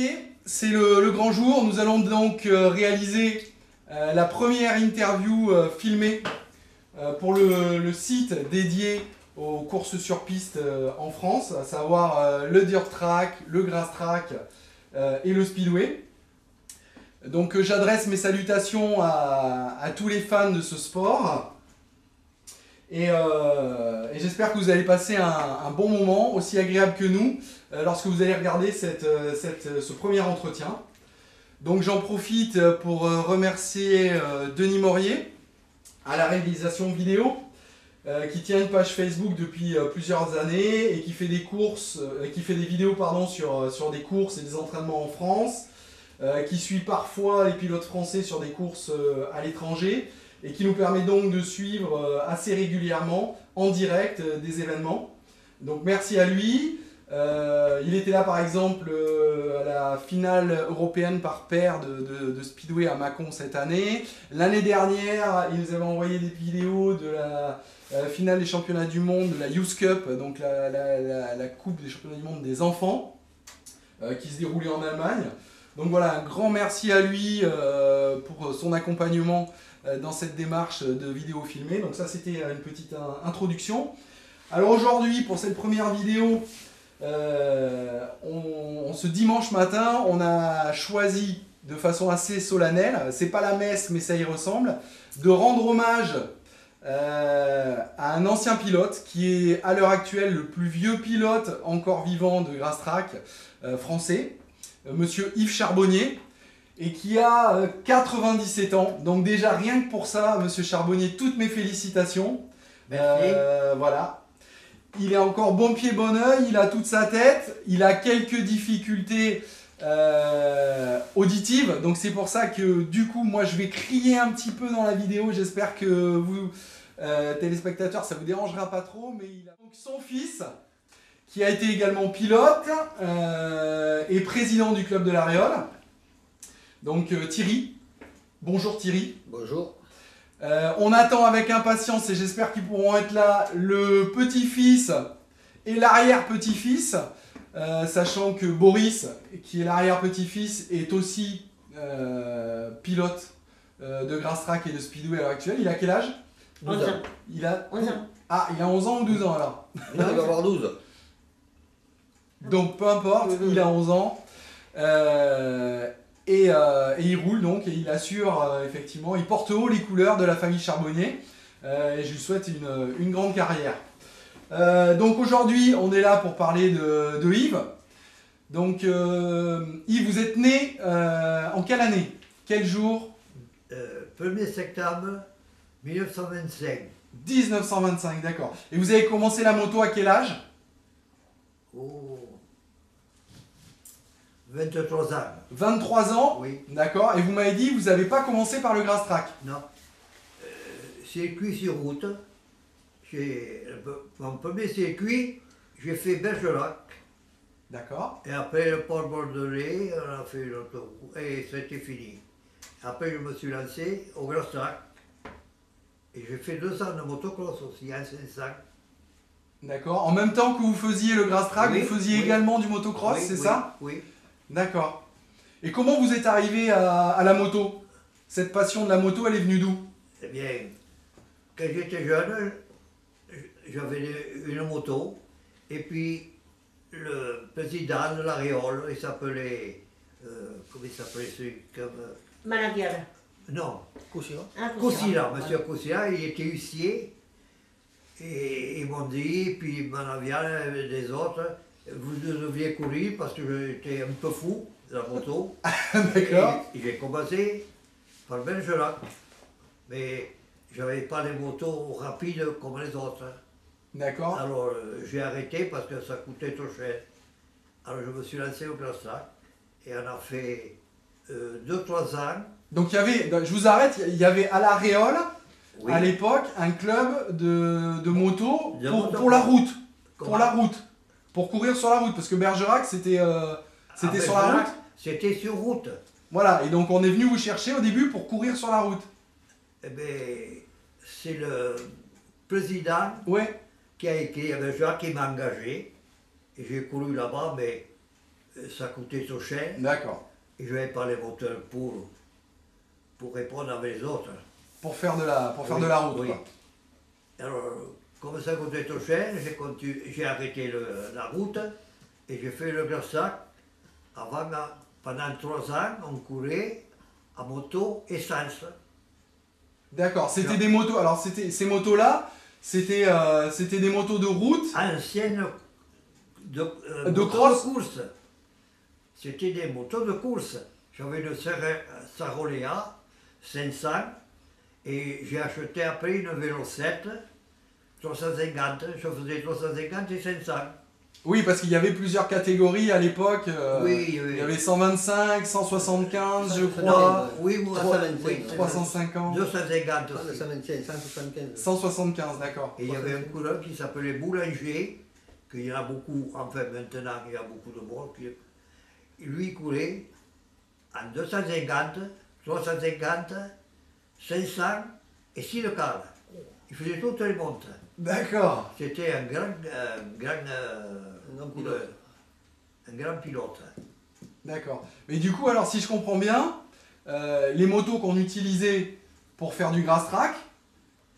y est, c'est le grand jour. Nous allons donc réaliser la première interview filmée pour le site dédié aux courses sur piste en France, à savoir le dirt track, le grass track et le speedway. Donc j'adresse mes salutations à tous les fans de ce sport. Et j'espère que vous allez passer un bon moment, aussi agréable que nous, lorsque vous allez regarder ce premier entretien. Donc j'en profite pour remercier Denis Morier à la réalisation vidéo, qui tient une page Facebook depuis plusieurs années et qui fait des vidéos sur des courses et des entraînements en France, qui suit parfois les pilotes français sur des courses à l'étranger, et qui nous permet donc de suivre assez régulièrement en direct des événements. Donc merci à lui. Il était là par exemple à la finale européenne par paire de Speedway à Mâcon cette année. L'année dernière, il nous avait envoyé des vidéos de la finale des championnats du monde, de la Youth Cup, donc la coupe des championnats du monde des enfants, qui se déroulait en Allemagne. Donc voilà, un grand merci à lui pour son accompagnement dans cette démarche de vidéo filmée. Donc ça, c'était une petite introduction. Alors aujourd'hui, pour cette première vidéo, ce dimanche matin, on a choisi de façon assez solennelle, c'est pas la messe mais ça y ressemble, de rendre hommage à un ancien pilote qui est à l'heure actuelle le plus vieux pilote encore vivant de grass track français, monsieur Yves Charbonnier, et qui a 97 ans. Donc déjà, rien que pour ça, monsieur Charbonnier, toutes mes félicitations. Merci. Voilà. Il est encore bon pied, bon oeil, il a toute sa tête, il a quelques difficultés auditives, donc c'est pour ça que du coup, moi je vais crier un petit peu dans la vidéo. J'espère que vous, téléspectateurs, ça vous dérangera pas trop, mais il a donc son fils, qui a été également pilote et président du club de la Réole. Donc Thierry, bonjour Thierry. Bonjour. On attend avec impatience, et j'espère qu'ils pourront être là, le petit-fils et l'arrière-petit-fils, sachant que Boris, qui est l'arrière-petit-fils, est aussi pilote de grass track et de speedway à l'heure actuelle. Il a quel âge? 11 ans. Il a 11 ans. Ah, il a 11 ans ou 12 ans alors? Non, il va avoir 12. Donc peu importe, il a 11 ans. Et il roule donc, et il assure effectivement, il porte haut les couleurs de la famille Charbonnier, et je lui souhaite une grande carrière. Donc aujourd'hui, on est là pour parler de Yves. Donc Yves, vous êtes né en quelle année? Quel jour? 1er septembre 1925. 1925, d'accord. Et vous avez commencé la moto à quel âge? Oh. 23 ans. 23 ans? Oui. D'accord. Et vous m'avez dit, vous n'avez pas commencé par le grass track? Non. Circuit sur route. Mon premier circuit, j'ai fait Bergerac. D'accord. Et après le port bordelais, on a fait l'autoroute. Et c'était fini. Après, je me suis lancé au grass track. Et j'ai fait 2 ans de motocross aussi, en 500. D'accord. En même temps que vous faisiez le grass track, Oui, vous faisiez oui. également du motocross, Oui, c'est oui, ça? Oui. D'accord. Et comment vous êtes arrivé à la moto? Cette passion de la moto, elle est venue d'où? Eh bien, quand j'étais jeune, j'avais une moto. Et puis, le président de la Réole, il s'appelait... comment il s'appelait celui comme... Manaviera. Non, Coussira. Ah, Coussira, monsieur Coussira, il était huissier. Et ils m'ont dit, puis Manaviera et des autres, vous deviez courir parce que j'étais un peu fou de la moto. D'accord. Et j'ai commencé par Bergerac. Mais je n'avais pas les motos rapides comme les autres. D'accord. Alors j'ai arrêté parce que ça coûtait trop cher. Alors je me suis lancé au grass track et on a fait 2-3 ans. Donc il y avait, je vous arrête, il y avait à la Réole, Oui. à l'époque, un club de moto De pour moto. la route. Pour Comment? la route. Pour courir sur la route. Parce que Bergerac, c'était Ah, sur la Bergerac, route. C'était sur route. Voilà. Et donc on est venu vous chercher au début pour courir sur la route. Eh bien, c'est le président Ouais. qui a été à Bergerac qui m'a engagé. Et j'ai couru là-bas, mais ça coûtait trop cher. D'accord. Et je n'avais pas les moteurs pour répondre avec les autres. Pour faire de la route, Oui. quoi. Alors, comme ça coûtait trop cher, j'ai arrêté la route et j'ai fait le Grassac. Pendant 3 ans, on courait à moto essence. D'accord, c'était Non. des motos. Alors, ces motos-là, c'était des motos de route. Anciennes De motos cross. de course. C'était des motos de course. J'avais une Sarolea 500 et j'ai acheté après une Vélo 7 350. Je faisais 350 et 500. Oui, parce qu'il y avait plusieurs catégories à l'époque. Oui, Il y avait 125, 175, je Non, crois. Oui, moi, 350. 250 Ah, le aussi. 125, 175. 175, d'accord. Et il y avait un coureur qui s'appelait Boulanger, qu'il y en a beaucoup, enfin maintenant il y a beaucoup de monde. Lui il courait en 250, 350, 500 et 6 le quart. Il faisait toutes les montres. D'accord. C'était un grand Non, coureur, un grand pilote. D'accord. Mais du coup, alors si je comprends bien, les motos qu'on utilisait pour faire du grass track,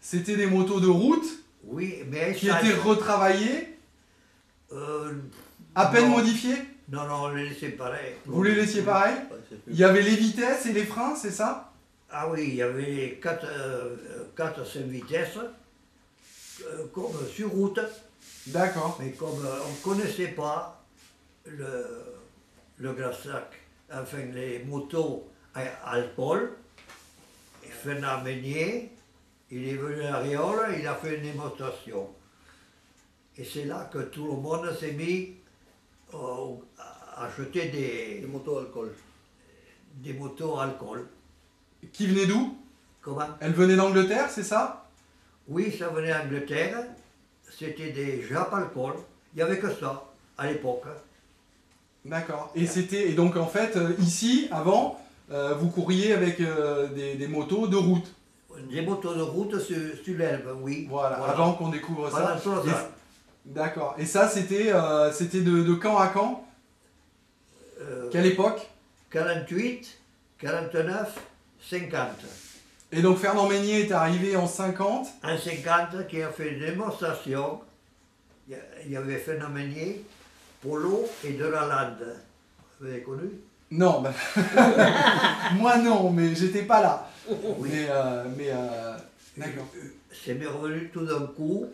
c'était des motos de route Oui, mais qui ça- étaient retravaillées, euh, à peine non. modifiées. Non, non, on les laissait pareil. Vous les laissiez pareil. Ouais, c'est plus- Il y avait les vitesses et les freins, c'est ça? Ah oui, il y avait 4 à 5 vitesses, comme sur route, D'accord. mais comme on ne connaissait pas le Grassac, enfin les motos à alcool, et Fernand Meunier, il est venu à Réole, il a fait une démonstration. Et c'est là que tout le monde s'est mis à acheter Les motos alcool. des motos à alcool. Qui venait d'où? Comment? Elle venait d'Angleterre, c'est ça? Oui, ça venait d'Angleterre, c'était des jappes alcool, il n'y avait que ça à l'époque. D'accord. Et donc en fait, ici, avant, vous courriez avec des motos de route. Des motos de route sur l'Elbe, oui. Voilà, avant qu'on découvre ça. Pendant 3 ans. D'accord. Et ça, c'était de quand à quand? Quelle époque? 48, 49, 50. Et donc Fernand Meunier est arrivé en 50. En 50, qui a fait une démonstration, il y avait Fernand Meunier, Polo et de la Lande. Vous avez connu? Non, bah, moi non, mais j'étais pas là. Oui. D'accord. C'est m'est revenu tout d'un coup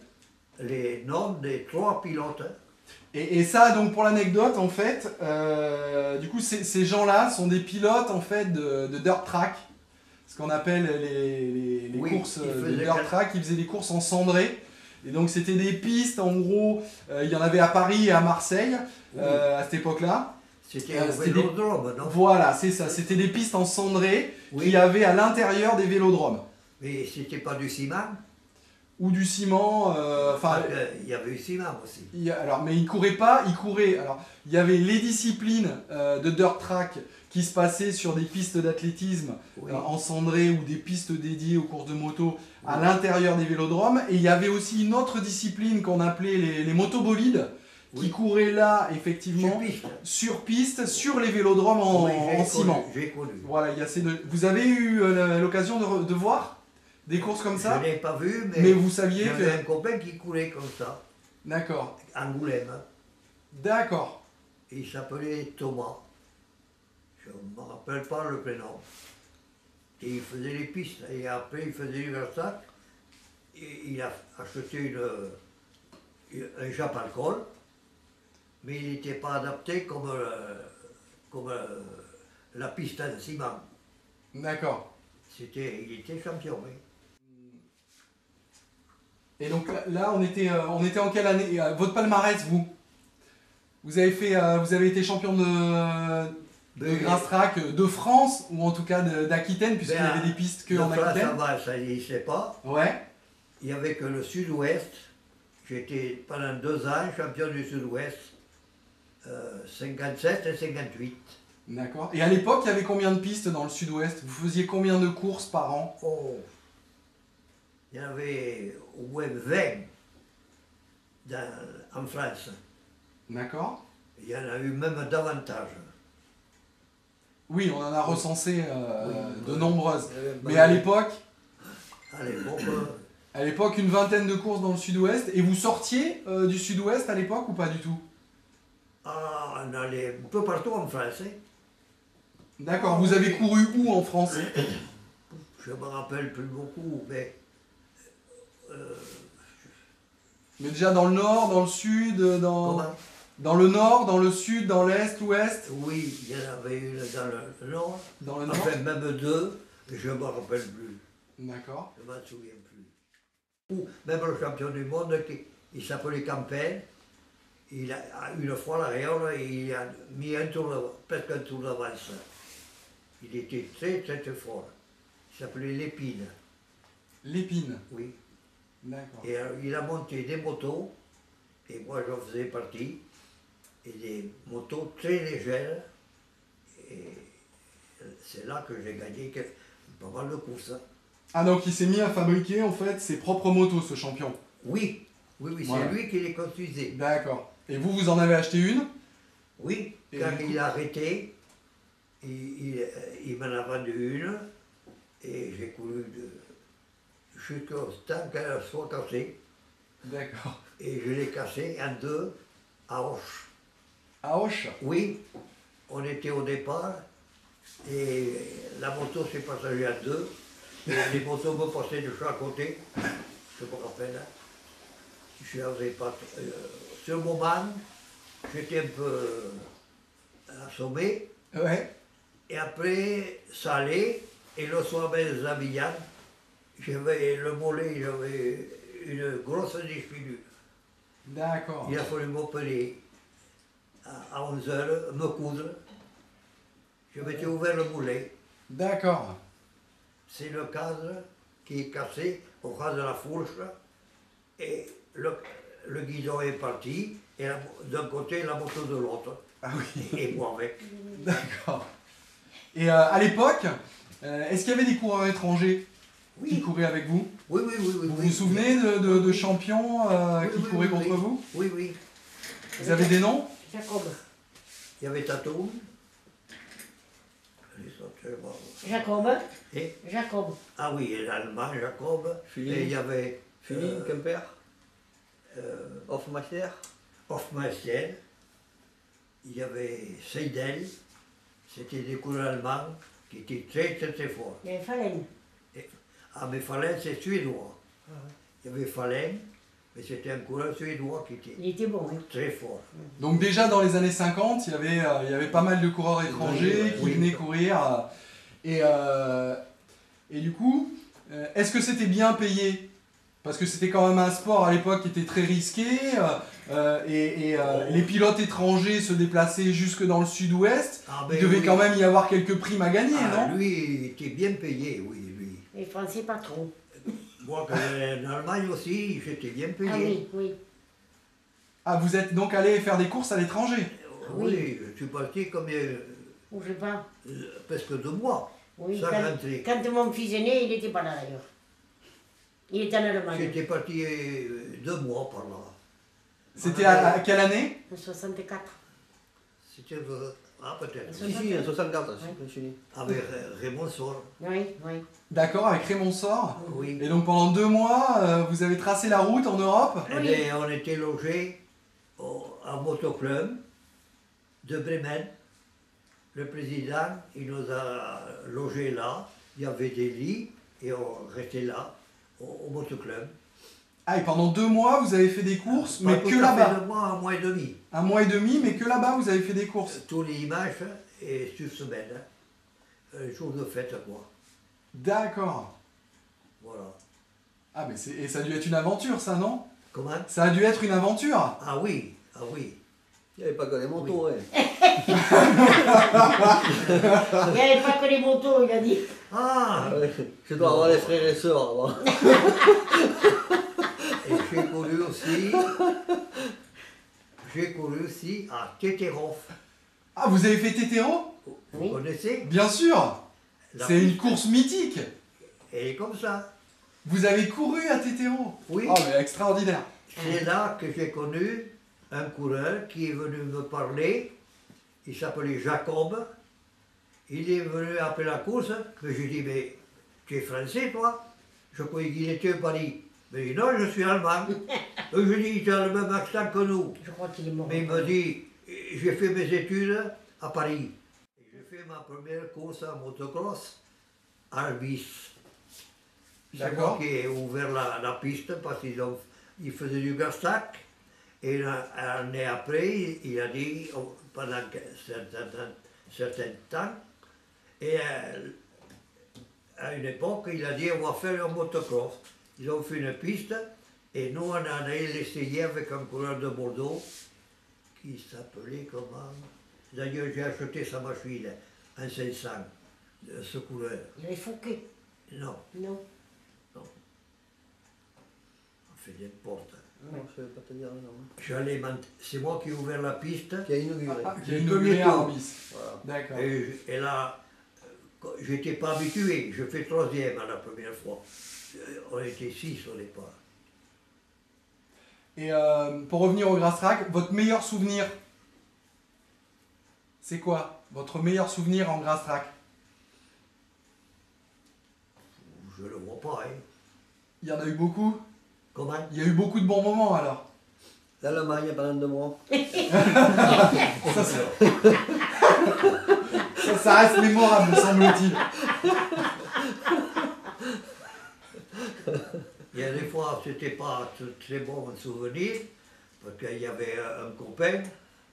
les noms des 3 pilotes. Et ça, donc pour l'anecdote, en fait, du coup, ces gens-là sont des pilotes en fait de dirt track, ce qu'on appelle les Oui, courses ils de faisaient dirt track. Ils faisaient des courses en cendré. Et donc c'était des pistes, en gros, il y en avait à Paris et à Marseille Oui. à cette époque-là. C'était au c'était des- vélodrome, non? Voilà, c'est ça. C'était des pistes en cendré Oui. qui avaient à l'intérieur des vélodromes. Mais c'était pas du ciment. Ou du ciment, enfin, Il y avait du ciment aussi. alors, mais il courait pas, il courait. Alors, il y avait les disciplines de dirt track qui se passaient sur des pistes d'athlétisme Oui. en cendré ou des pistes dédiées aux courses de moto à l'intérieur des vélodromes. Et il y avait aussi une autre discipline qu'on appelait les motobolides qui Oui. couraient là, effectivement, sur piste, sur les vélodromes en, Oui, en ciment. J'ai connu. Voilà, il y a ces deux. Vous avez eu l'occasion de voir des courses comme ça? Je n'ai pas vu, Mais vous saviez j'avais que... un copain qui courait comme ça, D'accord, à Angoulême. d'accord. Il s'appelait Thomas. Je ne me rappelle pas le prénom. Et il faisait les pistes. Et après, il faisait du Versailles. Et il a acheté un jappe alcool. Mais il n'était pas adapté comme la piste en ciment. D'accord. Il était champion, oui. Et donc là, on était en quelle année? Votre palmarès, vous avez été champion de grass track de France, ou en tout cas d'Aquitaine, puisqu'il y avait des pistes que en ça Aquitaine. va, ça n'existait pas. Ouais, Il n'y avait que le sud-ouest. J'étais pendant 2 ans champion du sud-ouest, 57 et 58. d'accord. Et à l'époque, il y avait combien de pistes dans le sud-ouest? Vous faisiez combien de courses par an? Oh, il y en avait au moins 20 en France. D'accord. Il y en a eu même davantage. Oui, on en a recensé de nombreuses. Il y avait un Mais paquet. à Allez, bon, l'époque, une vingtaine de courses dans le sud-ouest. Et vous sortiez du sud-ouest à l'époque ou pas du tout? on allait un peu partout en France. Hein. D'accord, vous avez couru où en France? Je me rappelle plus beaucoup, mais Mais déjà dans le nord, dans le sud, comment dans le nord, dans le sud, dans l'est, l'ouest? Oui, il y en avait une dans le nord, Dans le nord? enfin même deux, mais je ne me rappelle plus. D'accord. Je ne m'en souviens plus. Ou même le champion du monde, il s'appelait Campbell, il a, une fois l'aréole, il a mis un tour, presque un tour d'avance. Il était très très très fort. Il s'appelait Lépine, L'épine. oui. D'accord. Et il a monté des motos, et moi j'en faisais partie, et des motos très légères, et c'est là que j'ai gagné pas mal de courses. Ah donc il s'est mis à fabriquer en fait ses propres motos, ce champion. Oui, oui, oui, c'est Voilà. lui qui les construisait. D'accord. Et vous, vous en avez acheté une? Oui, Et quand du coup- il a arrêté, il m'en a vendu une, et j'ai couru jusqu'au temps qu'elle soit cassée, D'accord. et je l'ai cassée en deux à Auch. À Auch? Oui, on était au départ, et la moto s'est partagée à deux, et les motos me passaient de chaque côté, je me rappelle. Hein. Je n'avais pas. Ce moment, j'étais un peu assommé, Ouais. et après, ça allait, et le soir même, Zabian, j'avais le mollet, j'avais une grosse déchirure. D'accord. Il a fallu m'appeler à 11h, me coudre. Je m'étais ouvert le mollet. D'accord. C'est le cadre qui est cassé au ras de la fourche et le guidon est parti et d'un côté la moto de l'autre Ah oui. et moi avec. D'accord. Et à l'époque, est-ce qu'il y avait des coureurs étrangers qui Oui, couraient avec vous? oui, oui, oui. oui, Vous oui. vous souvenez de champions Oui, qui oui, couraient oui, contre oui. vous? Oui, oui. Vous avez des noms? Jacob. Il y avait Tatou. Les autres, bon. Jacob. Et, Jacob. ah oui, et l'Allemand, Jacob. Philippe. Et il y avait Philippe, Kemper, euh, Hofmeister. Hofmeister. Il y avait Seidel. C'était des coureurs allemands qui étaient très, très, très forts. Il y avait Fallen. Ah, mais Fallen, c'est suédois. Il y avait Fallen, mais c'était un coureur suédois qui était Il était bon, hein. très fort. Donc déjà dans les années 50, il y avait pas mal de coureurs étrangers Oui, qui oui. venaient courir. Et du coup, est-ce que c'était bien payé? Parce que c'était quand même un sport à l'époque qui était très risqué. Les pilotes étrangers se déplaçaient jusque dans le sud-ouest. Ah, Il ben devait oui. quand même y avoir quelques primes à gagner, Ah, non? lui, il était bien payé, oui, lui. Les Français, pas trop. Moi, quand j'allais en Allemagne aussi, j'étais bien payé. Ah oui, oui. Ah, vous êtes donc allé faire des courses à l'étranger? Oui, je suis parti comme Ou je sais pas. presque 2 mois. Oui, Ça quand, rentrait. quand mon fils est né, il n'était pas là d'ailleurs. Il était en Allemagne. J'étais parti 2 mois par là. C'était On avait- à quelle année? En 64. C'était. Ah, peut-être. Ça- Ici, en 64, Ouais. je suis né. Avec Raymond Sor. Oui, oui. D'accord, avec Raymond Sor. Oui. Et donc pendant 2 mois, vous avez tracé la route en Europe? Eh Oui. bien, on était logés à motoclub de Bremen. Le président, il nous a logés là. Il y avait des lits et on restait là, au motoclub. Ah, et pendant 2 mois, vous avez fait des courses, Pas mais tout que à fait là-bas. 2 mois, 1 mois et demi. 1 mois et demi, mais que là-bas, vous avez fait des courses. Tous les dimanches et sur semaine. Un jour de fête, quoi. D'accord. Voilà. Ah, mais et ça a dû être une aventure, ça, non? Comment? Ça a dû être une aventure. Ah oui, ah oui. Il n'y avait pas que les motos, hein. Il n'y avait pas que les motos, il a dit. Ah! Ouais, je dois avoir les frères et sœurs avant. Et j'ai couru aussi à Teterhof. Ah, vous avez fait Tétéro? Vous Oui. connaissez? Bien sûr. La C'est une piste. course mythique. Elle est comme ça. Vous avez couru à Tétéro? Oui. Oh, mais extraordinaire. C'est là que j'ai connu un coureur qui est venu me parler. Il s'appelait Jacob. Il est venu après la course. Mais je dis, mais tu es français, toi? Je croyais qu'il était à Paris. Mais il dit, non, je suis allemand. Je dis, tu as le même accent que nous. Je crois qu'il est mort. Mais il me dit, j'ai fait mes études à Paris. J'ai fait ma première course en motocross à Albis. C'est moi D'accord. qui ai ouvert la piste parce qu'ils faisaient du gastac. Et une année après, il a dit, pendant un certain temps, et à une époque, il a dit, on va faire un motocross. Ils ont fait une piste et nous, on en a essayé avec un coureur de Bordeaux qui s'appelait comment? D'ailleurs, j'ai acheté sa machine en 500, ce coureur. Il avait Fouquet. Non, Non. on fait n'importe. Non, je ne vais pas te dire non. C'est moi qui ai ouvert la piste. Qui a inauguré. Qui a inauguré à Arbis. Voilà. D'accord. Et là, j'étais pas habitué. Je fais troisième à la première fois. On était 6 au départ. Et pour revenir au Grass Track, votre meilleur souvenir, c'est quoi? Votre meilleur souvenir en Grass Track? Je le vois pas, hein. Il y en a eu beaucoup? Comment? Il y a eu beaucoup de bons moments alors? L'Allemagne pendant 2 mois. Ça reste mémorable, me semble-t-il. Il y a des fois, c'était pas très bon souvenir, parce qu'il y avait un copain,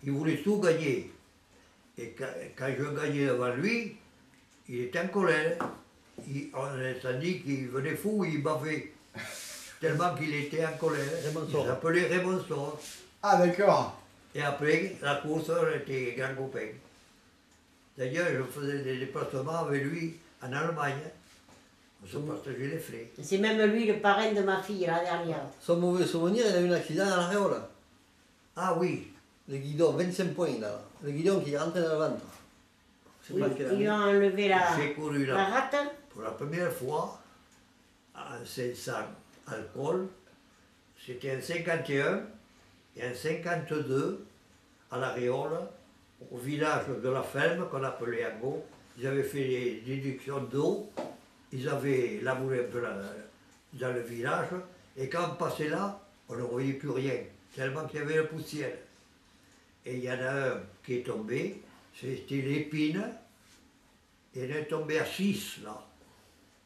il voulait tout gagner. Et quand je gagnais devant lui, il était en colère. On a dit qu'il venait fou, il bavait. Tellement qu'il était en colère. Raymond Il Sor. s'appelait Raymond Sor. Ah d'accord. Et après, la course, on était grand copain. D'ailleurs, je faisais des déplacements avec lui en Allemagne. On se partageait les frais. C'est même lui le parrain de ma fille, la dernière. Son mauvais souvenir, il a eu un accident à l'aréole. Ah oui, Le guidon, 25 points là. Le guidon qui est rentré dans le ventre. Je sais Oui, pas quelle ils lui année. ont enlevé j'ai couru la là rate. pour la première fois en 500 alcool. C'était en 51 et en 52 à l'Aréole, au village de la ferme qu'on appelait Angot. Ils avaient fait des déductions d'eau, ils avaient labouré un peu dans le village, et quand on passait là, on ne voyait plus rien, tellement qu'il y avait la poussière. Et il y en a un qui est tombé, c'était l'épine, et il est tombé à 6 là.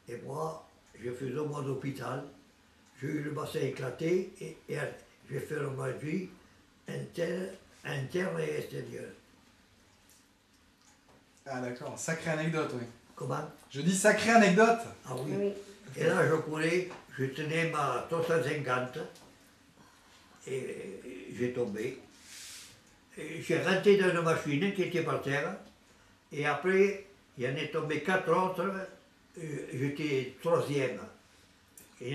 Et moi, j'ai fait 2 mois d'hôpital, j'ai eu le bassin éclaté, et j'ai fait le magie interne et extérieure. Ah d'accord, sacrée anecdote, oui. Comment? Je dis sacrée anecdote. Ah oui. Oui. Et là, je courais, je tenais ma 350 et j'ai tombé. Et j'ai rentré dans une machine qui était par terre. Et après, il y en est tombé 4 autres. J'étais troisième. Et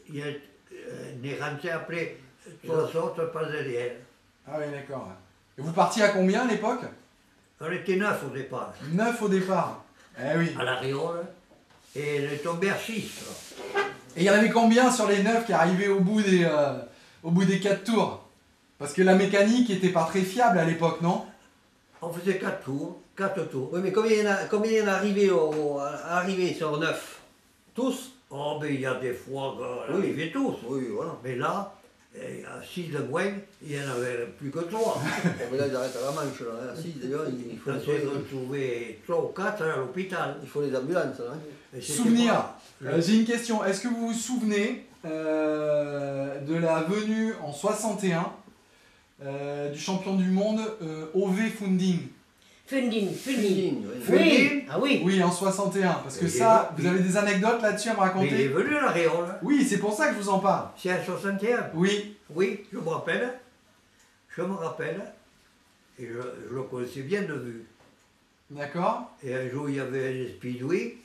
il est rentré après 3 autres par derrière. Ah oui d'accord. Et vous partiez à combien à l'époque? On était 9 au départ, 9 au départ. Eh oui. à l'Aréole. Et il est tombé à 6. Et il y en avait combien sur les 9 qui arrivaient au bout des 4 tours? Parce que la mécanique était pas très fiable à l'époque, non? On faisait 4 tours, 4 tours. Oui, mais combien il y en a arrivé sur 9? Tous? Oh, mais il y a des fois qu'on Oui. arrivait tous. Oui, voilà. Mais là, à 6 de moins, il n'y en avait plus que 3. Mais là, ils arrêtent à la manche. Là. Si, d'ailleurs, On s'est retrouvés 3 ou 4 à l'hôpital. il faut les ambulances. Hein. Et c'était Souvenir. pas- J'ai une question. Est-ce que vous vous souvenez de la venue en 61 du champion du monde Ove Funding? Funding. Funding, oui. Funding. Ah oui. Oui, en 61. Parce que Et ça, il est- vous avez des anecdotes là-dessus à me Mais il est raconter? venu à l'Aréole. Oui, c'est pour ça que je vous en parle. C'est en 61. Oui. Oui, je me rappelle. Je me rappelle. Et je le connaissais bien de vue. D'accord. Et un jour, il y avait un speedway.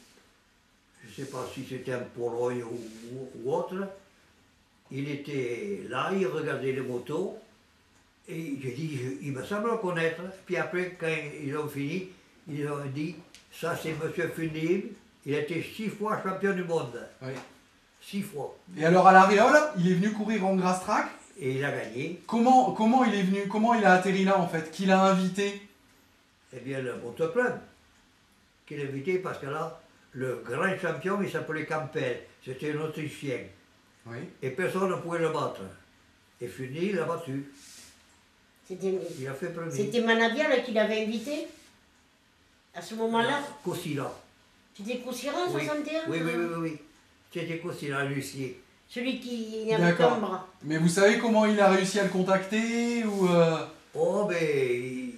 Je ne sais pas si c'était en Pologne ou autre. Il était là, il regardait les motos. Et j'ai dit, il me semble le connaître. Puis après, quand ils ont fini, ils ont dit, ça c'est M. Funding. Il a été 6 fois champion du monde. Oui. 6 fois. Et alors à l'Aréole, il est venu courir en Grass Track Et il a gagné. Comment il est venu, comment il a atterri là en fait? Qui l'a invité? Eh bien, le motoclub qui l'a invité parce que là, le grand champion, il s'appelait Campbell. C'était un Autrichien. Oui. Et personne ne pouvait le battre. Et Fundi l'a battu. C'était Il a fait premier. c'était Manabial qui l'avait invité à ce moment-là. Cossila. C'était Coussiran en Oui. 61? Oui, oui, oui, oui, oui. C'était Cossila, Lucier. Celui qui n'avait D'accord. qu'un bras. Mais vous savez comment il a réussi à le contacter ou Oh, ben,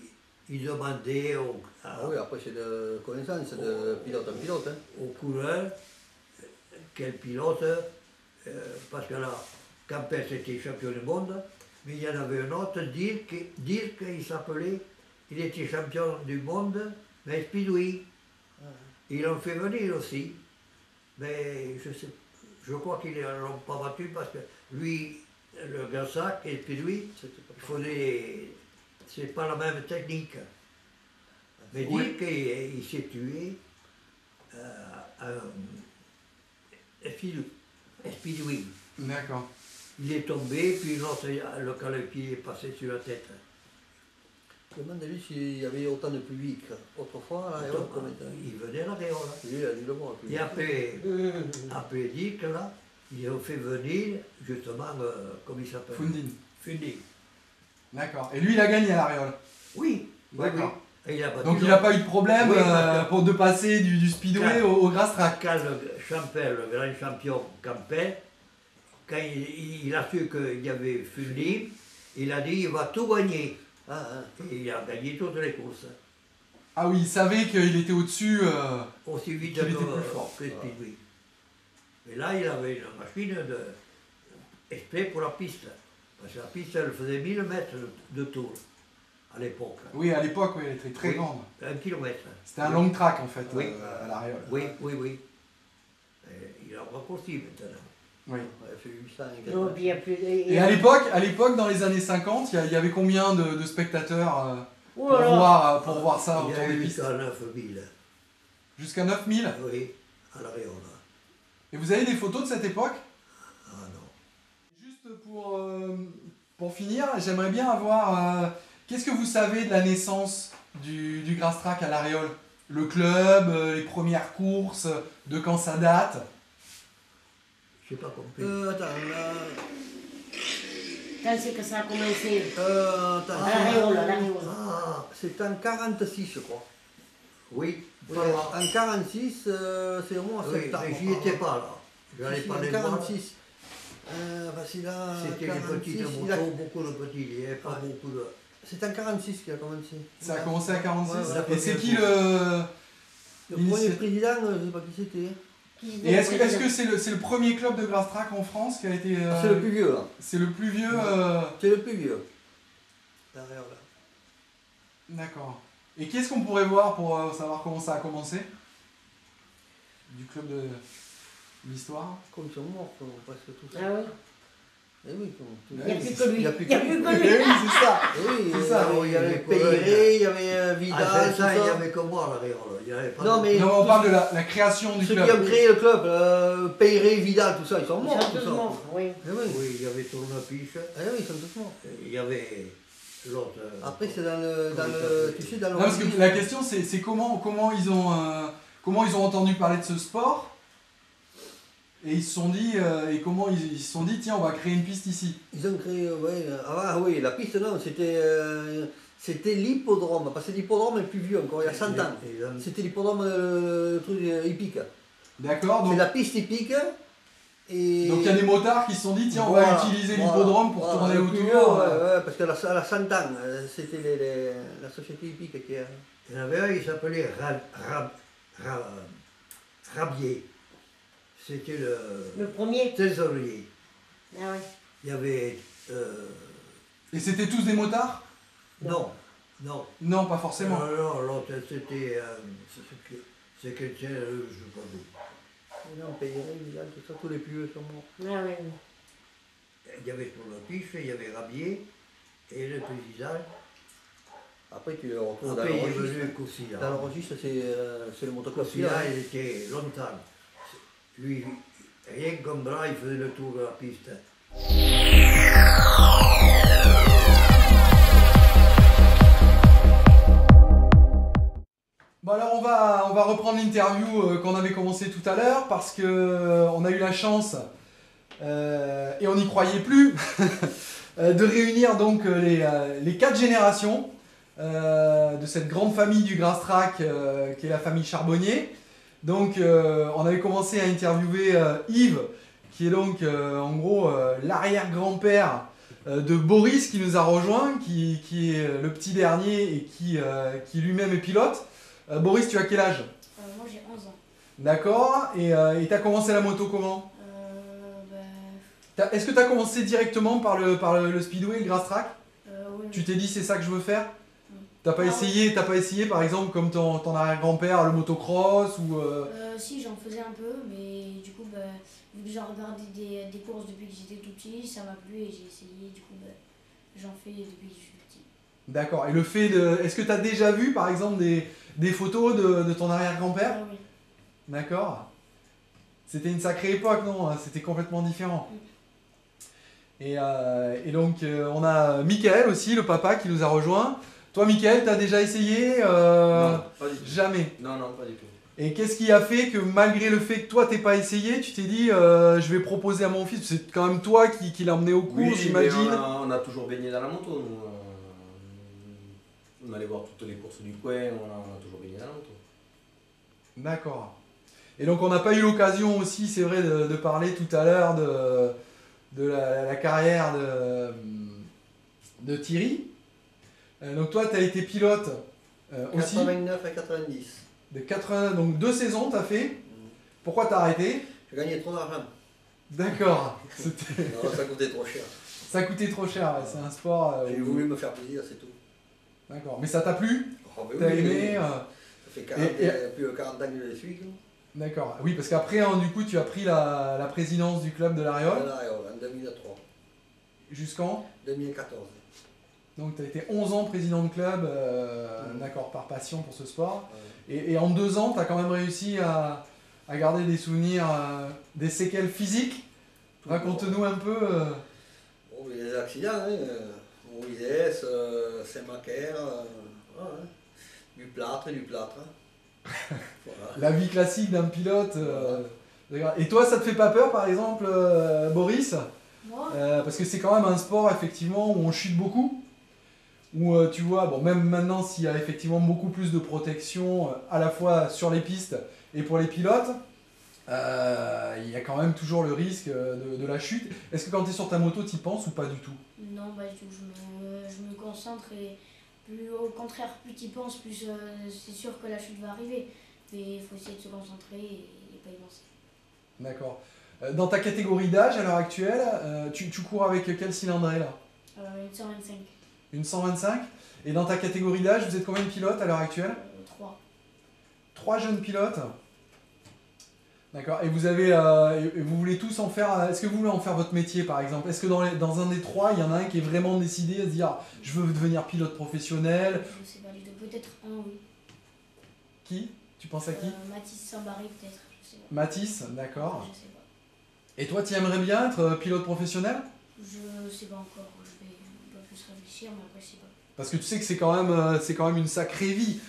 il demandait Ah oui, après c'est de connaissance, de pilote en pilote. Hein. au coureur quel pilote, parce que là, Campbell c'était champion du monde, mais il y en avait un autre, dire qu'il s'appelait, il était champion du monde, mais Speedway. Ils l'ont fait venir aussi, mais je crois qu'ils ne l'ont pas battu parce que lui, le Gassac et Speedway, c'est pas la même technique. Mais Oui. dire qu'il s'est tué Speedway. D'accord. Il est tombé, puis l'autre, le calepier est passé sur la tête. Demandez-lui s'il y avait autant de public autrefois, là, et Donc, comme maintenant. il venait à la Réole. Lui, il a dû le voir. Et après Dick, là, ils ont fait venir, justement, comment il s'appelle? Fundin. Fundi. D'accord. Et lui, il a gagné à l'Ariole. Oui, oui, D'accord. oui. Et il a battu Donc il n'a l'autre. pas eu de problème Oui, parce que- pour de passer du speedway Quand- au grass track. Quand le grand champion Campbell, quand il a su qu'il y avait Fundi, il a dit il va tout gagner. Ah, ah. Et il a gagné toutes les courses. Ah oui, il savait qu'il était au-dessus. Aussi vite Qu'il que, était plus fort. que Speedway. Et là, il avait une machine exprès pour la piste. Parce que la piste, elle faisait 1000 mètres de tour à l'époque. Oui, à l'époque, oui, elle était très Oui. grande. 1 kilomètre. C'était un long track en fait, Oui. à l'Ariole. Oui, oui, oui. Et il a raccourci maintenant. Oui. Ouais, il fait 800 et Non, 400. puis il y a plus. Et à l'époque, dans les années 50, il y avait combien de spectateurs Oh pour, là là. pour voir ça Il y autour a des eu pistes? jusqu'à 9000. Jusqu'à 9000. Oui, à la Réole. Et vous avez des photos de cette époque? Ah non. Juste pour finir, j'aimerais bien avoir... qu'est-ce que vous savez de la naissance du grass track à l'Ariole? Le club, les premières courses, de quand ça date? Je n'ai pas compris. Attends, Quand c'est que ça a commencé? attends. À la Réole, à la Réole. Ah, C'est en 46, je crois. oui, Oui, voilà. en 46, c'est au mois de Oui, septembre. mais j'y étais pas là. Je n'allais Si, pas en les voir. 46. Bah, c'est là, C'était des 46, petites il a- motos, beaucoup de petits. Il n'y avait pas Ouais. beaucoup de... C'est en 46 qu'il a commencé. Ça a commencé à 46. Ouais, ouais. Et c'est qui le... Le premier Initiative. président, je ne sais pas qui c'était. Qui Et est-ce que c'est le premier club de grass track en France qui a été... C'est le plus vieux, là. C'est le plus vieux... C'est le plus vieux. Derrière, là. D'accord. Et qu'est-ce qu'on pourrait voir pour savoir comment ça a commencé? Du club de l'histoire? Comme ils sont morts, quoi, presque tous. Ah oui. Eh oui, comme tout. Il n'y a oui, plus c'est- que lui. il y a plus Il n'y a que plus lui. que Eh lui. oui, c'est ça. Eh oui, C'est ça, il y avait oui, Peyré, il y avait Vidal, Ah, c'est tout ça, il n'y ça. avait que moi à la Réole. Il y avait pas Non, de- mais Non, on parle de la création du ceux club. qui ont créé le club, Peyré, Vidal, tout ça, ils sont Ils morts. sont tout tous ça. morts, oui. Eh oui. Oui, il y avait Tournepiche. Eh oui, ils sont tous morts. Il y avait l'autre... Après, c'est dans le, tu sais, dans le Non, parce que registre. la question c'est comment ils ont entendu parler de ce sport et ils se sont dit et comment ils se sont dit tiens on va créer une piste ici. Ils ont créé, ouais, ah oui, la piste, non, c'était l'hippodrome, parce que l'hippodrome est plus vieux encore, il y a 100 ans. C'était l'hippodrome, le truc hippique. D'accord, C'est donc la piste hippique. Et il y a des motards qui se sont dit tiens on Voilà, va utiliser voilà, l'hippodrome pour voilà, tourner le autour. plus vieux, ouais, parce qu'elle a 100 ans, c'était la société hippique qui a... Il y en avait un, il s'appelait Rabier. C'était Le le premier. trésorier. Ah ouais. Il y avait... Et c'était tous des motards? non, non. Non, pas forcément. Non, non, l'autre, c'était... secrétaire, je ne sais pas d'où. Non, Peyré, Vidal, tout ça, tous les plus vieux sont morts. Ah ouais. Il y avait Tournepiche, il y avait Rabier, et le président. Après, tu le retrouves dans Après, le il est registre. venu Coussilla. Dans le registre, c'est le motocross. Coussilla, il était longtemps. Lui, rien qu'un bras, il faisait le tour de la piste. Bon alors on va reprendre l'interview qu'on avait commencé tout à l'heure parce que on a eu la chance et on n'y croyait plus de réunir donc les 4 générations de cette grande famille du Grastrac qui est la famille Charbonnier. Donc on avait commencé à interviewer Yves qui est donc en gros l'arrière-grand-père de Boris qui nous a rejoint, qui est le petit dernier et qui lui-même est pilote. Boris, tu as quel âge? Moi j'ai 11 ans. D'accord. Et tu as commencé la moto comment? Est-ce que tu as commencé directement par le speedway, le grass track? Oui. Tu t'es dit c'est ça que je veux faire? T'as pas Ah, essayé par exemple comme ton arrière-grand-père le motocross ou Si, j'en faisais un peu, mais du coup, vu que j'en regardais des courses depuis que j'étais tout petit, ça m'a plu et j'ai essayé, du coup, j'en fais depuis que je suis petit. D'accord. Et le fait de... Est-ce que tu as déjà vu par exemple des photos de ton arrière-grand-père? Oui. D'accord. C'était une sacrée époque, non? C'était complètement différent. Et donc on a Mickaël aussi, le papa qui nous a rejoint. Toi Mickaël, tu as déjà essayé Non, pas du tout. Jamais. Non, pas du tout. Et qu'est-ce qui a fait que malgré le fait que toi t'aies pas essayé, tu t'es dit je vais proposer à mon fils, c'est quand même toi qui l'as emmené aux courses, Oui, j'imagine. on a toujours baigné dans la moto. Nous. On allait voir toutes les courses du coin, on a toujours baigné dans la moto. D'accord. Et donc on n'a pas eu l'occasion aussi, c'est vrai, de parler tout à l'heure de la carrière de Thierry. Donc toi tu as été pilote aussi. 89 à 90. De 80, donc 2 saisons tu as fait. Pourquoi tu as arrêté? J'ai gagné trop d'argent. D'accord. Non, ça coûtait trop cher. Ça coûtait trop cher, ouais. C'est un sport. J'ai voulu me faire plaisir, c'est tout. D'accord. Mais ça t'a plu? Oh, mais T'as oui, aimé Ça fait 40, plus de 40 ans que je les suis. D'accord. Oui, parce qu'après, hein, du coup, tu as pris la présidence du club de l'Ariole. En 2003. Jusqu'en 2014. Donc tu as été 11 ans président de club, d'accord, par passion pour ce sport. Et en 2 ans, tu as quand même réussi à garder des souvenirs, des séquelles physiques. Raconte-nous un peu. Oh, il y a des accidents, hein. Moïse, Saint-Macaire, du plâtre. Voilà. La vie classique d'un pilote. D'accord. Et toi, ça te fait pas peur, par exemple, Boris? Moi, Parce que c'est quand même un sport, effectivement, où on chute beaucoup. Où tu vois, bon, même maintenant, s'il y a effectivement beaucoup plus de protection, à la fois sur les pistes et pour les pilotes, il y a quand même toujours le risque de la chute. Est-ce que quand tu es sur ta moto, tu y penses ou pas du tout? non, du tout, je me concentre et au contraire, plus tu y penses, plus c'est sûr que la chute va arriver. Mais il faut essayer de se concentrer et pas y penser. D'accord. Dans ta catégorie d'âge à l'heure actuelle, tu cours avec quel cylindrée là? Une 125. Une 125? Et dans ta catégorie d'âge, vous êtes combien de pilotes à l'heure actuelle? 3. 3 jeunes pilotes. D'accord. Et vous voulez tous en faire. Est-ce que vous voulez en faire votre métier par exemple? Est-ce que dans un des 3, il y en a un qui est vraiment décidé à se dire je veux devenir pilote professionnel? Je sais pas du tout, peut-être un, oui. Qui? Tu penses à qui? Mathis Saint-Barry, peut-être, je sais pas. Mathis, d'accord. Je sais pas. Et toi, tu aimerais bien être pilote professionnel? Je sais pas encore, je vais un peu plus réfléchir, mais après je sais pas. Parce que tu sais que c'est quand même une sacrée vie.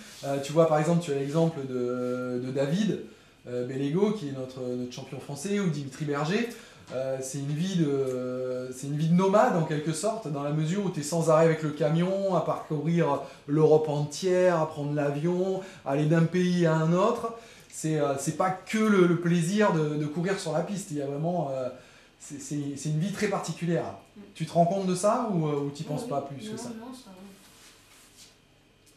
Tu vois, par exemple, tu as l'exemple de David Bellego, qui est notre champion français, ou Dimitri Berger. C'est une vie de nomade en quelque sorte, dans la mesure où tu es sans arrêt avec le camion, à parcourir l'Europe entière, à prendre l'avion, aller d'un pays à un autre. C'est pas que le plaisir de courir sur la piste. Il y a vraiment, c'est une vie très particulière. Tu te rends compte de ça ou tu n'y penses pas plus que ça? Non, ça va.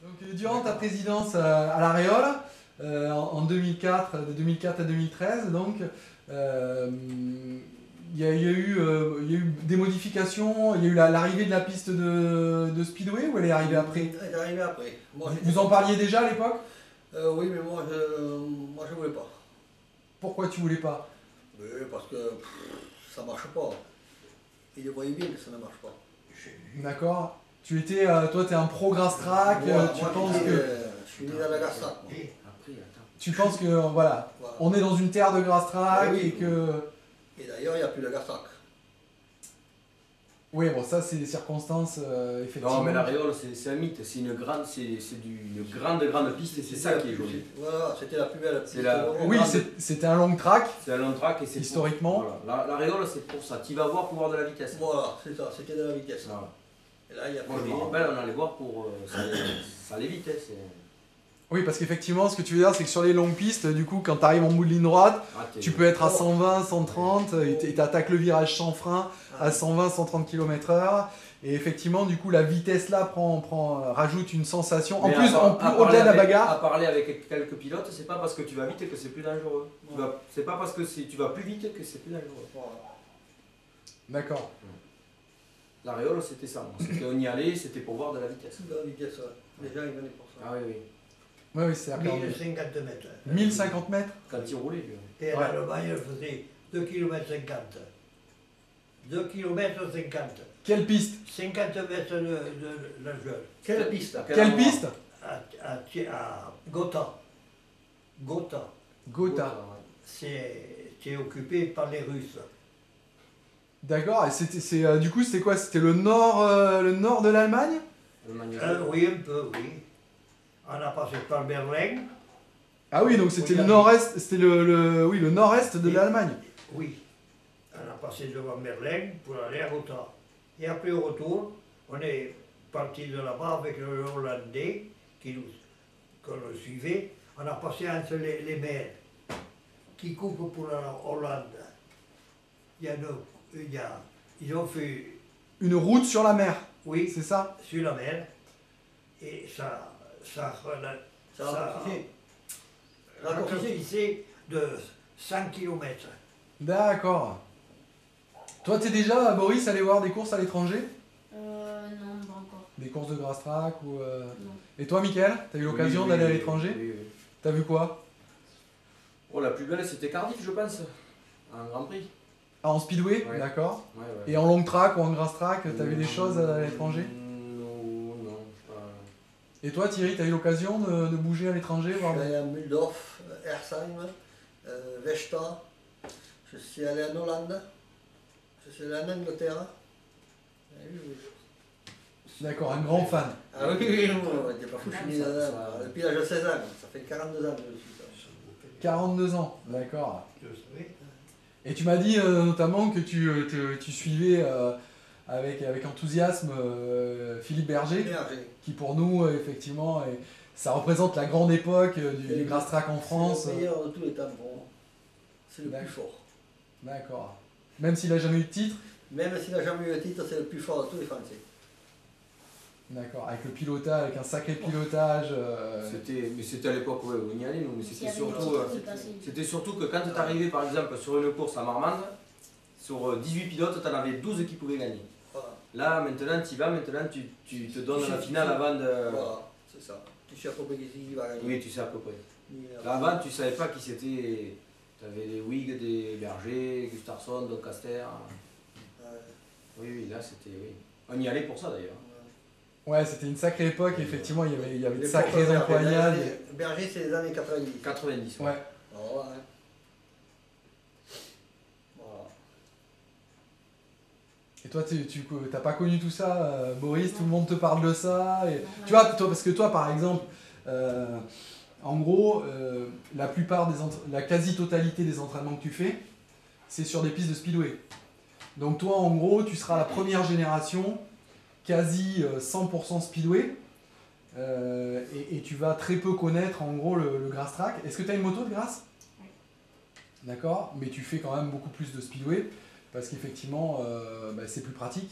Donc, durant ta présidence à l'Aréole, en 2004, de 2004 à 2013, donc, il y a eu des modifications, il y a eu l'arrivée de la piste de Speedway ou elle est arrivée après? Elle est arrivée après. Vous en parliez déjà à l'époque? Oui, mais moi je voulais pas. Pourquoi tu voulais pas? Parce que ça marche pas. Il le voyait bien que ça ne marche pas. D'accord. Toi, tu es un pro grass track, tu penses que... Je suis né dans la grass track. Tu penses que, voilà, on est dans une terre de grass track Oui. et que... Et d'ailleurs, il n'y a plus de grass track. Oui, bon, ça, c'est des circonstances, effectivement. Non, mais l'aréole, c'est un mythe. C'est une grande piste et c'est ça qui est joli. Voilà, c'était la plus belle piste. C'est la- Oui, c'était un long track. C'est un long track et c'est Historiquement. Voilà. L'aréole, c'est pour ça. Tu vas voir pour voir de la vitesse. Voilà, c'est ça, c'était de la vitesse. Voilà. Et là, il y a Moi, je me rappelle, on allait voir pour. Ça allait vite. Hein, Oui, parce qu'effectivement, ce que tu veux dire, c'est que sur les longues pistes, du coup, quand tu arrives en bout de ligne droite, tu peux être à 120, 130, et tu attaques le virage sans frein à 120, 130 km/h. Et effectivement, du coup, la vitesse là rajoute une sensation. En Mais plus, au-delà de la bagarre. À parler avec quelques pilotes, c'est pas parce que tu vas vite que c'est plus dangereux. C'est pas parce que tu vas plus vite que c'est plus dangereux. D'accord. L'aréole, c'était ça. On y allait, c'était pour voir de la vitesse. De la vitesse, ouais. Les gens, ils venaient pour ça. Ah oui, oui. Oui, c'est à 1050 mètres. 1050 mètres. Quand il roulait, lui. Et à l'Allemagne, elle faisait 2 km 50. 2 km 50. Quelle piste? 50 mètres de largeur. Quelle piste? Quelle piste? À Gotha. Gotha. Gotha. C'est occupé par les Russes. D'accord. Et du coup, c'était quoi? C'était le nord de l'Allemagne? Oui, un peu, oui. On a passé par Berlin. Ah oui, donc c'était le nord-est, c'était le nord-est de l'Allemagne. Oui. On a passé devant Berlin pour aller à Gotha. Et après, au retour, on est parti de là-bas avec le Hollandais qu'on le suivait. On a passé entre les mers qui coupent pour la Hollande. Ils ont fait, Une route sur la mer, oui, c'est ça? sur la mer. Et ça raccourcissait de 100 km. D'accord. Toi, t'es déjà, Boris, allé voir des courses à l'étranger? Non, pas encore. Des courses de grass track ou... Non. Et toi, Mickaël, t'as eu l'occasion d'aller à l'étranger? Oui, oui. T'as vu quoi? Oh, la plus belle, c'était Cardiff, je pense. Un Grand Prix. Ah, en speedway, Ouais. d'accord. Ouais, ouais. Et en long track ou en grass track, t'as vu des choses à l'étranger? Non. Et toi, Thierry, t'as eu l'occasion de bouger à l'étranger, Je voir suis allé à Muldorf, Ersheim, Vechta. Je suis allé en Hollande. Je suis allé en Angleterre. D'accord, un grand fan. Ah oui, on n'était pas foutu depuis l'âge de 16 ans. Ça fait 42 ans que je suis ça. 42 ans, d'accord. Je savais. Et tu m'as dit notamment que tu suivais avec enthousiasme Philippe Berger, Berger. qui pour nous, effectivement, ça représente la grande époque du grass track en France. C'est le meilleur de tous les temps pour moi. C'est le plus D'accord. fort. D'accord. Même s'il n'a jamais eu de titre? Même s'il n'a jamais eu le titre, c'est le plus fort de tous les Français. D'accord, avec le pilotage, avec un sacré pilotage. Mais c'était à l'époque où on y allait, nous, mais S'il y c'était avait surtout, des titres, il passait. c'était surtout que quand tu arrivais par exemple sur une course à Marmande, sur 18 pilotes, tu en avais 12 qui pouvaient gagner. Voilà. Là, maintenant, tu y vas, tu te donnes la finale avant de. Voilà, c'est ça. Tu sais à peu près qui va gagner. Oui, tu sais à peu près. Mais, Là, avant, tu savais pas qui c'était. Tu avais des Whig, des Berger, Gustafsson, Doncaster. Oui, là, c'était. Oui. On y allait pour ça d'ailleurs. Ouais, c'était une sacrée époque, effectivement, il y avait de les sacrés porteurs, employades. Berger, c'est les années 90. 90. Ouais. Voilà. Voilà. Et toi, tu t'as pas connu tout ça, Boris? Tout le monde te parle de ça. Tu vois, toi, parce que toi, par exemple, en gros, la quasi-totalité des entraînements que tu fais, c'est sur des pistes de speedway. Donc toi, en gros, tu seras la première génération, quasi 100% speedway, et tu vas très peu connaître, en gros, le grass track. Est-ce que tu as une moto de grass? Oui. D'accord, mais tu fais quand même beaucoup plus de speedway, parce qu'effectivement, c'est plus pratique.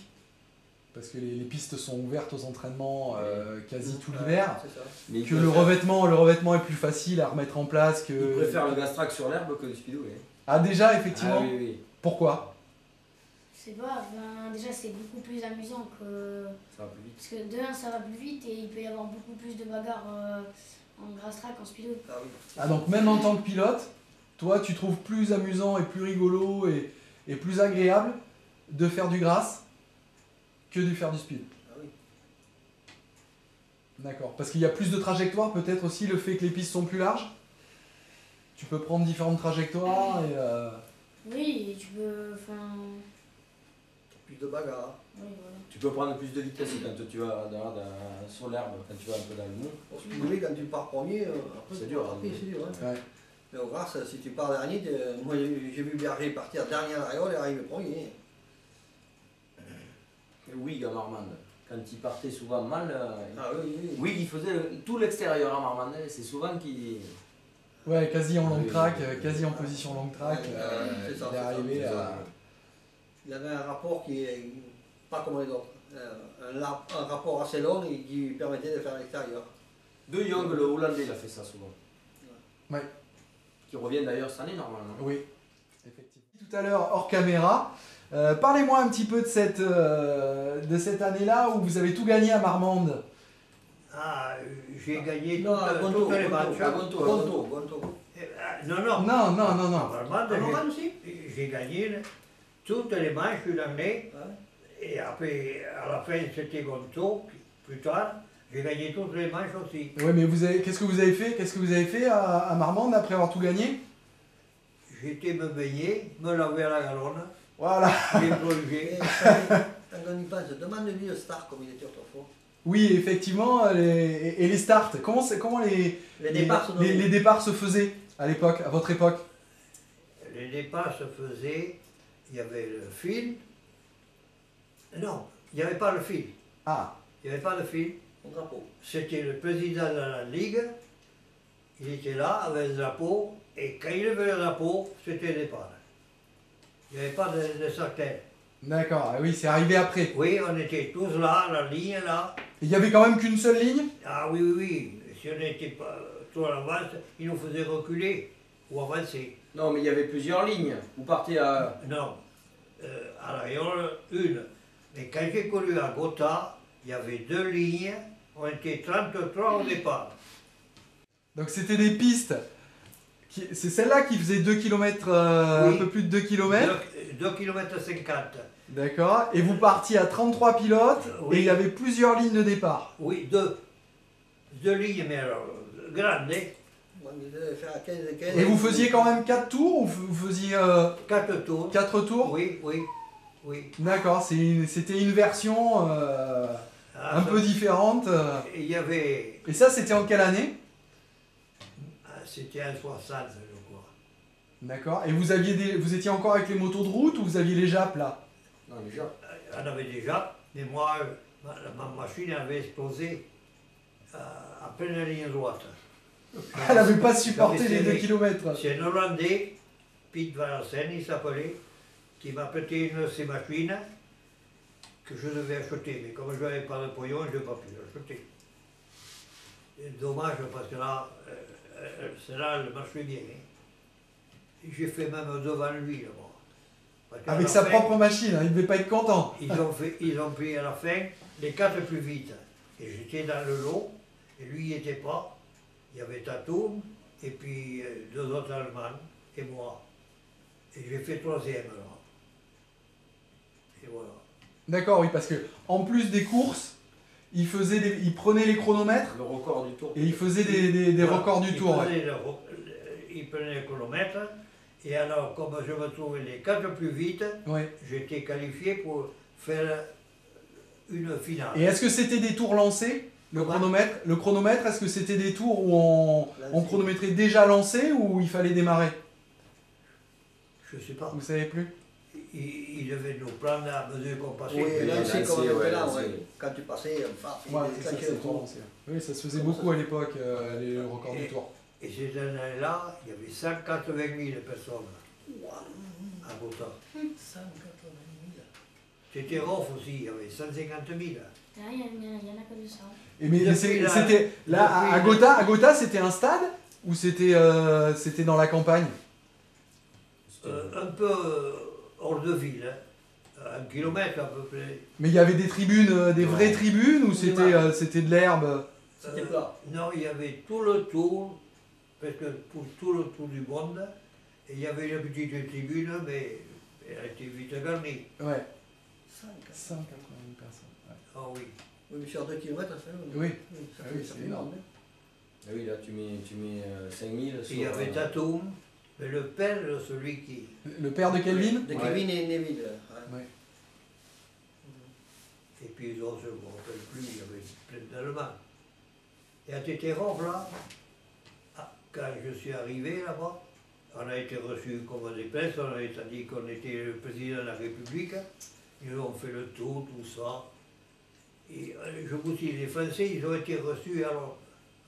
Parce que les pistes sont ouvertes aux entraînements quasi tout l'hiver. C'est ça. Mais Que le revêtement est plus facile à remettre en place que... Ils préfèrent le gas track sur l'herbe que le speedway. Ah déjà, effectivement. Ah oui. Pourquoi? Je sais pas, déjà c'est beaucoup plus amusant que. Ça va plus vite. Parce que de un, ça va plus vite et il peut y avoir beaucoup plus de bagarres en grass track, en speedo. Ah oui. Ah donc même en tant que pilote, toi tu trouves plus amusant et plus rigolo et plus agréable de faire du grass que de faire du speed. Ah oui. D'accord. Parce qu'il y a plus de trajectoires, peut-être aussi le fait que les pistes sont plus larges. Tu peux prendre différentes trajectoires et... Oui, et tu peux. Enfin. plus de bagarre. Oui, voilà. Tu peux prendre plus de vitesse quand tu vas sur l'herbe, quand tu vas un peu dans le mou. Pour speedway, quand tu pars premier, après, C'est dur, après, hein. c'est dur. Hein. Ouais. Mais au grâce, si tu pars dernier, moi j'ai vu Berger partir dernier à l'arrière et arriver premier. Et Wig à Marmande, quand il partait souvent mal, Ah oui, oui. Wig il faisait tout l'extérieur à Marmande, c'est souvent qu'il. Ouais, quasi en long Oui, track, oui, oui. quasi en position long track. c'est ça, Il est c'est ça, arrivé c'est à. ça. Il avait un rapport qui est pas comme les autres. Un rapport assez long et qui lui permettait de faire l'extérieur. De Jong, le Hollandais, il a fait ça souvent. Ouais. Qui revient d'ailleurs cette année normalement. Oui, effectivement. Tout à l'heure, hors caméra, parlez-moi un petit peu de cette année-là où vous avez tout gagné à Marmande. Ah, j'ai gagné Non, à Gonto, toutes les matchs. Gonto. Non, Non, non, non, non. Normalement, À Marmande aussi. j'ai gagné toutes les manches une année. Ouais. Et après, à la fin, c'était Gonto. Plus tard, j'ai gagné toutes les manches aussi. Ouais, mais qu'est-ce que vous avez fait? Qu'est-ce que vous avez fait à Marmande après avoir tout gagné? J'étais me baigner, me laver à la galonne, Voilà. j'ai plongé. Quand on y pense, demande-lui le star comme il était autrefois. Oui, effectivement, et les starts, comment les les départs se faisaient à l'époque, à votre époque? Les départs se faisaient, il y avait le fil. Non, il n'y avait pas le fil. Ah, Il n'y avait pas de fil. Mon drapeau. C'était le président de la Ligue. Il était là avec le drapeau. Et quand il levait le drapeau, c'était le départ. Il n'y avait pas de sartène. d'accord, ah oui, c'est arrivé après. Oui, on était tous là, la ligne là. Il y avait quand même qu'une seule ligne? Ah oui, oui, oui. Si on n'était pas trop à l'avance, ils nous faisaient reculer ou avancer. Non, mais il y avait plusieurs lignes. Vous partez à. Non, à l'Ariole, une. Mais quand j'ai connu à Gotha, il y avait deux lignes. On était 33 au départ. Donc c'était des pistes. C'est celle-là qui faisait 2 km, Oui. un peu plus de 2 km. 2 km 50. D'accord. Et vous partiez à 33 pilotes Oui. et il y avait plusieurs lignes de départ. Oui, deux. Deux lignes, mais alors, grandes, hein. On devait faire 15. Et vous faisiez quand même 4 tours ou vous faisiez 4 tours. 4 tours? Oui, oui, oui. D'accord, c'était une version Ah, un ça- peu différente. Il y avait. Et ça, c'était en quelle année? C'était en 60, je crois. D'accord. Et vous étiez encore avec les motos de route ou vous aviez les jappes là? Non, déjà. On avait déjà, mais moi, ma machine avait explosé à pleine ligne droite. Elle n'avait pas supporté J'avais les 2 serré. km. C'est un Hollandais, Piet Van Assen, il s'appelait, qui m'a prêté une de ces machines que je devais acheter. Mais comme je n'avais pas de pognon, je n'ai pas pu l'acheter. Et dommage parce que là, celle-là, elle marchait bien. Hein. J'ai fait même devant lui là-bas. Parce qu'à Avec la sa fin, propre machine, hein, il ne devait pas être content. ils ont pris à la fin les 4 plus vite. Et j'étais dans le lot, et lui il n'y était pas. Il y avait Tatum, et puis 2 autres Allemands, et moi. Et j'ai fait 3e là. Et voilà. D'accord, oui, parce que en plus des courses, il prenait les chronomètres Le record du tour. et il faisait des Voilà. records du tour. Ouais. Il prenait le chronomètre, et alors comme je me trouvais les 4 plus vite, Ouais. j'étais qualifié pour faire une finale. Et est-ce que c'était des tours lancés, le Comment? chronomètre? Le chronomètre, est-ce que c'était des tours où on chronométrait déjà lancé ou il fallait démarrer? Je ne sais pas. Vous savez plus? Il devait nous prendre à mesure qu'on passait. Oui, là, c'est comme ouais, là, lancé. ouais. Quand tu passais, il Ouais, c'est ça, claquait c'est le le tour tour. lancé. Oui, ça se faisait beaucoup à l'époque, les records du tour. Et ces années-là, il y avait 180 000 personnes à Gotha. 180 000. C'était Roff aussi, il y avait 150 000. Ah, il y en a que de ça. Et mais Depuis la- c'était là à depuis Gotha, c'était un stade ou c'était dans la campagne? Un peu hors de ville, hein. 1 kilomètre à peu près. Mais il y avait des tribunes, des vraies tribunes ou Oui, c'était de l'herbe? C'était plat. Non, il y avait tout le tour, presque pour tout le tour du monde. Et il y avait une petite tribune, mais elle était vite garnie. Ouais. 180. 180 000 personnes. Ouais. Ah oui. Oui, mais sur 2 km, ça fait Oui. ça Ah fait, oui, ça c'est fait énorme. énorme. Ah oui, là tu mets 5000 Il y avait Tatum, mais le père, celui qui. Le père de Kelvin? De Ouais. Kevin et Neville. Ouais. Piézon, je ne me rappelle plus, il y avait plein d'Allemands. Et à Tétérov, là, quand je suis arrivé là-bas, on a été reçus comme des princes, on a dit qu'on était le président de la République, ils nous ont fait le tour, tout ça. Et je vous dis, les Français, ils ont été reçus, alors,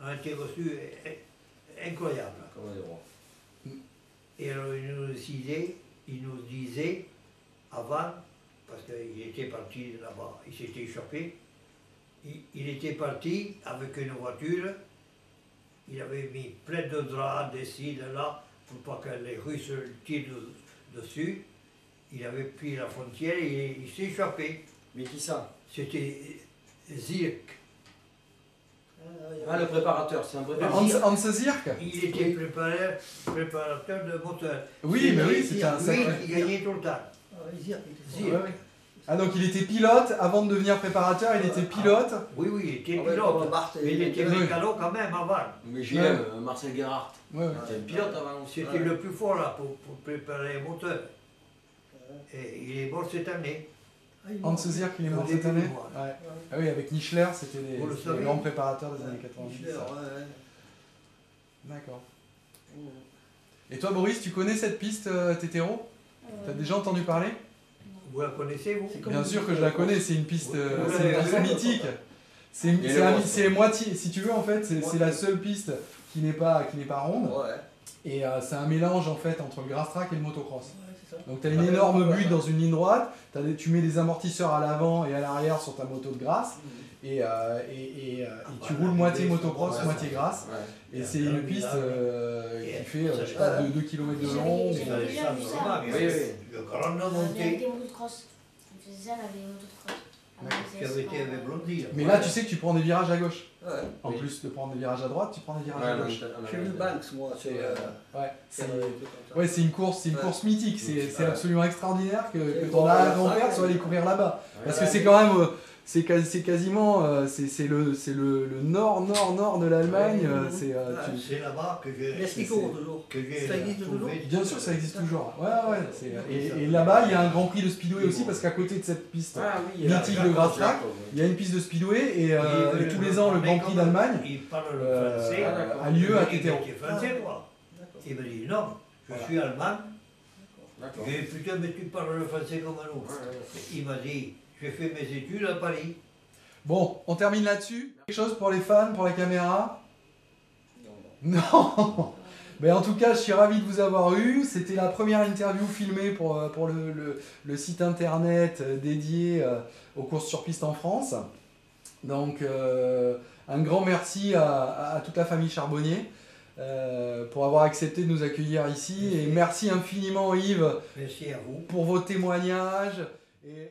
ont été reçus incroyables. Comme des rois. Et alors, ils nous disaient avant, parce qu'il était parti là-bas, il s'était échappé, il était parti avec une voiture, il avait mis plein de draps, d'ici, de là, pour pas que les Russes le tirent dessus. Il avait pris la frontière et il s'est échappé. Mais qui ça? C'était Zirk. Ah, le préparateur, c'est un préparateur. Hans Zirk. Il était préparateur de moteur. Oui, mais oui, c'était un Oui, sacré. il gagnait tout le temps. Zirk, Ouais, ouais. Ah, donc il était pilote, avant de devenir préparateur, il était pilote. Oui, oui, il était Ah ouais, comme pilote. Barthes et- Mais il était Oui. mécano quand même avant. Mais j'ai même Marcel Gerhardt. Ouais, ouais. C'était un pilote avant aussi. C'était le plus fort là pour préparer les moteurs. Et il est mort cette année. Hans Zirk, il est mort Au cette début année. du mois. Ouais. Ah oui, avec Nischler, c'était Vous le les savez. grands préparateurs des années 90. Schiller, ouais. D'accord. Et toi, Boris, tu connais cette piste Tétéro? T'as déjà entendu parler? Vous la connaissez, vous? C'est comme Bien une sûr que piste, je la quoi. connais, c'est une piste, Ouais, c'est une ouais, piste ouais. mythique. C'est Et le monstre. c'est moitié, si tu veux en fait, c'est la seule piste qui n'est pas ronde. Ouais. Et c'est un mélange en fait entre le grass track et le motocross. Ouais, c'est ça. Donc tu as une énorme butte dans une ligne droite, tu mets des amortisseurs à l'avant et à l'arrière sur ta moto de grass, et tu roules moitié motocross, moitié grass. Ouais. Et c'est une piste qui fait, je sais pas, 2 km de long. J'avais Ça, déjà ça, vu ça. normal, Oui, mais oui. Le grand On avait montée des motos de cross. On faisait ça, on avait des motos de cross. qui avait été avec Blondie. Mais là, tu sais que tu prends des virages à gauche. Ouais. En Oui. plus de prendre des virages à droite, tu prends des virages Ouais, à non, gauche. J'ai vu Banks, moi, sur Ouais, c'est ouais, ouais, c'est une course mythique. C'est Ouais. absolument extraordinaire que Et ton bon, grand-père ouais. soit allé courir là-bas. Parce que Ouais. c'est quand même, c'est quasiment, c'est le nord de l'Allemagne. Ouais. C'est là-bas que j'ai Est-ce qu'il court toujours? que j'ai Ça existe trouvé. toujours Bien sûr, ça existe toujours. Ouais. Et là-bas, il y a un Grand Prix de speedway aussi parce qu'à côté de cette piste, Ah oui, il y a mythique Jacques de grass Jacques, track, oui. il y a une piste de speedway et Et tous les ans, le Grand Prix d'Allemagne Il parle le français. a lieu à Il Tétéro. était français, toi. D'accord. Il m'a dit non, je Voilà. suis allemand. D'accord. J'ai dit putain, mais tu parles le français comme nous. Ouais, ouais. Il m'a dit, j'ai fait mes études à Paris. Bon, on termine là-dessus. Quelque chose pour les fans, pour la caméra? Non, Non. Mais en tout cas, je suis ravi de vous avoir eu. C'était la première interview filmée pour le site internet dédié aux courses sur piste en France. Donc, un grand merci à toute la famille Charbonnier pour avoir accepté de nous accueillir ici. Et merci infiniment Yves Merci à vous. pour vos témoignages. Et...